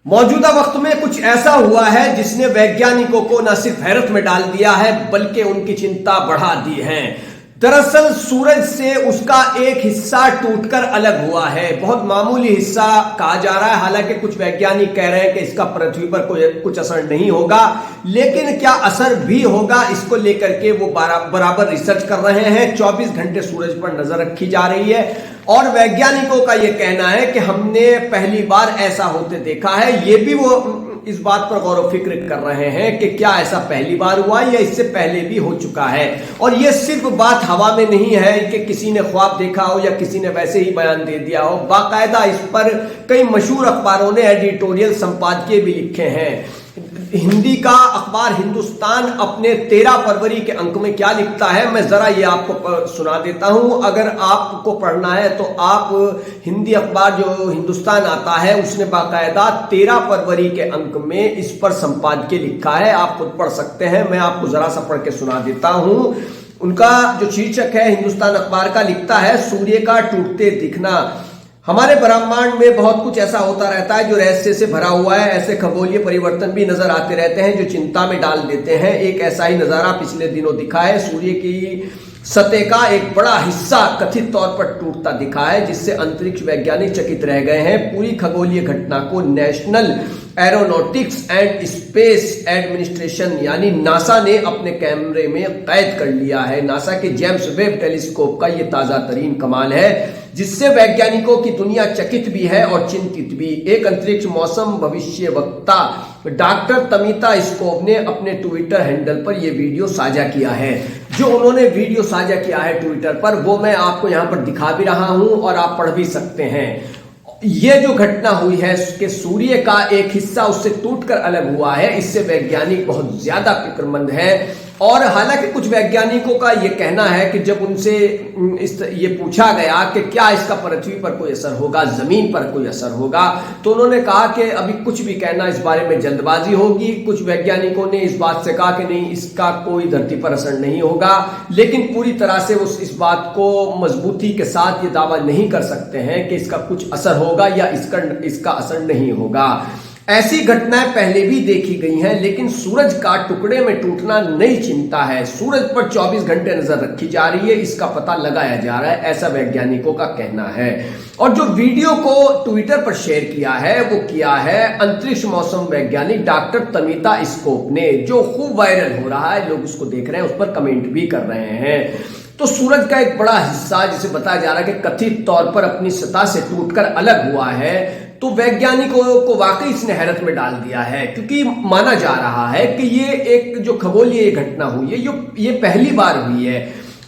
मौजूदा वक्त में कुछ ऐसा हुआ है जिसने वैज्ञानिकों को न सिर्फ हैरत में डाल दिया है बल्कि उनकी चिंता बढ़ा दी है। दरअसल सूरज से उसका एक हिस्सा टूटकर अलग हुआ है। बहुत मामूली हिस्सा कहा जा रहा है। हालांकि कुछ वैज्ञानिक कह रहे हैं कि इसका पृथ्वी पर कुछ असर नहीं होगा, लेकिन क्या असर भी होगा इसको लेकर के वो बराबर रिसर्च कर रहे हैं। 24 घंटे सूरज पर नजर रखी जा रही है और वैज्ञानिकों का यह कहना है कि हमने पहली बार ऐसा होते देखा है। ये भी वो इस बात पर गौर फिक्र कर रहे हैं कि क्या ऐसा पहली बार हुआ या इससे पहले भी हो चुका है। और यह सिर्फ बात हवा में नहीं है कि किसी ने ख्वाब देखा हो या किसी ने वैसे ही बयान दे दिया हो। बाकायदा इस पर कई मशहूर अखबारों ने एडिटोरियल संपादकीय भी लिखे हैं। हिंदी का अखबार हिंदुस्तान अपने 13 फरवरी के अंक में क्या लिखता है, मैं जरा ये आपको सुना देता हूं। अगर आपको पढ़ना है तो आप हिंदी अखबार जो हिंदुस्तान आता है उसने बाकायदा 13 फरवरी के अंक में इस पर संपादकीय लिखा है। आप खुद पढ़ सकते हैं, मैं आपको जरा सा पढ़ के सुना देता हूं। उनका जो शीर्षक है हिंदुस्तान अखबार का, लिखता है सूर्य का टूटते दिखना। हमारे ब्रह्मांड में बहुत कुछ ऐसा होता रहता है जो रहस्य से भरा हुआ है। ऐसे खगोलीय परिवर्तन भी नजर आते रहते हैं जो चिंता में डाल देते हैं। एक ऐसा ही नजारा पिछले दिनों दिखा है। सूर्य की सतह का एक बड़ा हिस्सा कथित तौर पर टूटता दिखा है, जिससे अंतरिक्ष वैज्ञानिक चकित रह गए हैं। पूरी खगोलीय घटना को national aeronautics and space administration यानी नासा ने अपने कैमरे में कैद कर लिया है। नासा के जेम्स वेब टेलीस्कोप का यह ताजा तरीन कमाल है जिससे वैज्ञानिकों की दुनिया चकित भी है और चिंतित भी। एक अंतरिक्ष मौसम भविष्यवक्ता डॉक्टर तमिता स्कोप ने अपने ट्विटर हैंडल पर यह वीडियो साझा किया है। जो उन्होंने वीडियो साझा किया है ट्विटर पर वो मैं आपको यहां पर दिखा भी रहा हूं और आप पढ़ भी सकते हैं। ये जो घटना हुई है कि सूर्य का एक हिस्सा उससे टूटकर अलग हुआ है, इससे वैज्ञानिक बहुत ज्यादा फिक्रमंद है। और हालांकि कुछ वैज्ञानिकों का यह कहना है कि जब उनसे ये पूछा गया कि क्या इसका पृथ्वी पर कोई असर होगा, जमीन पर कोई असर होगा, तो उन्होंने कहा कि अभी कुछ भी कहना इस बारे में जल्दबाजी होगी। कुछ वैज्ञानिकों ने इस बात से कहा कि नहीं, इसका कोई धरती पर असर नहीं होगा, लेकिन पूरी तरह से वो इस बात को मजबूती के साथ ये दावा नहीं कर सकते हैं कि इसका कुछ असर होगा या इसका असर नहीं होगा। ऐसी घटनाएं पहले भी देखी गई हैं, लेकिन सूरज का टुकड़े में टूटना नई चिंता है। सूरज पर 24 घंटे नजर रखी जा रही है, इसका पता लगाया जा रहा है, ऐसा वैज्ञानिकों का कहना है। और जो वीडियो को ट्विटर पर शेयर किया है वो किया है अंतरिक्ष मौसम वैज्ञानिक डॉक्टर तमिता स्कोप ने, जो खूब वायरल हो रहा है। लोग उसको देख रहे हैं, उस पर कमेंट भी कर रहे हैं। तो सूरज का एक बड़ा हिस्सा जिसे बताया जा रहा है कि कथित तौर पर अपनी सतह से टूटकर अलग हुआ है, तो वैज्ञानिकों को वाकई इसने हैरत में डाल दिया है, क्योंकि माना जा रहा है कि ये एक जो खगोलीय घटना हुई है ये पहली बार हुई है।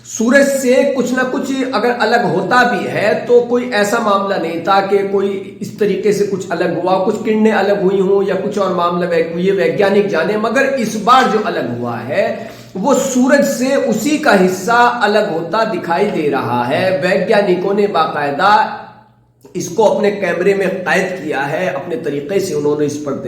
सूरज से कुछ ना कुछ अगर अलग होता भी है तो कोई ऐसा मामला नहीं था कि कोई इस तरीके से कुछ अलग हुआ, कुछ किरणें अलग हुई हों या कुछ और मामला ये वैज्ञानिक जाने। मगर इस बार जो अलग हुआ है वो सूरज से उसी का हिस्सा अलग होता दिखाई दे रहा है। वैज्ञानिकों ने बाकायदा इसको अपने कैमरे में कैद किया है, अपने तरीके से उन्होंने इस पर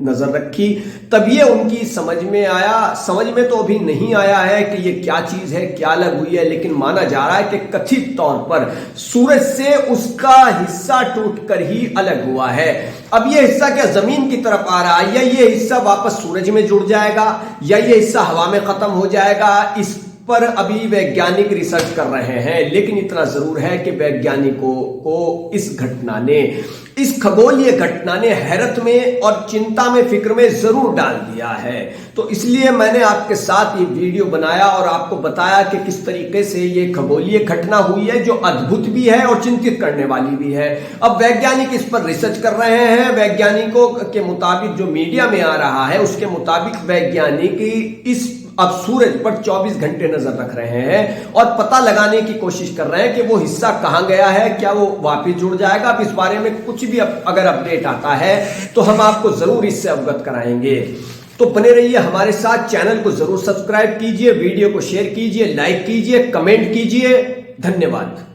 नजर रखी, तब ये उनकी समझ में आया। समझ में तो अभी नहीं आया है कि ये क्या चीज है, क्या अलग हुई है, लेकिन माना जा रहा है कि कथित तौर पर सूरज से उसका हिस्सा टूटकर ही अलग हुआ है। अब ये हिस्सा क्या जमीन की तरफ आ रहा है या ये हिस्सा वापस सूरज में जुड़ जाएगा या ये हिस्सा हवा में खत्म हो जाएगा, इस पर अभी वैज्ञानिक रिसर्च कर रहे हैं। लेकिन इतना जरूर है कि वैज्ञानिकों को इस खगोलीय घटना ने हैरत में और चिंता में, फिक्र में जरूर डाल दिया है। तो इसलिए मैंने आपके साथ ये वीडियो बनाया और आपको बताया कि किस तरीके से ये खगोलीय घटना हुई है जो अद्भुत भी है और चिंतित करने वाली भी है। अब वैज्ञानिक इस पर रिसर्च कर रहे हैं। वैज्ञानिकों के मुताबिक जो मीडिया में आ रहा है उसके मुताबिक वैज्ञानिक इस अब सूरज पर 24 घंटे नजर रख रहे हैं और पता लगाने की कोशिश कर रहे हैं कि वो हिस्सा कहां गया है, क्या वो वापस जुड़ जाएगा। अब इस बारे में कुछ भी अगर अपडेट आता है तो हम आपको जरूर इससे अवगत कराएंगे। तो बने रहिए हमारे साथ, चैनल को जरूर सब्सक्राइब कीजिए, वीडियो को शेयर कीजिए, लाइक कीजिए, कमेंट कीजिए। धन्यवाद।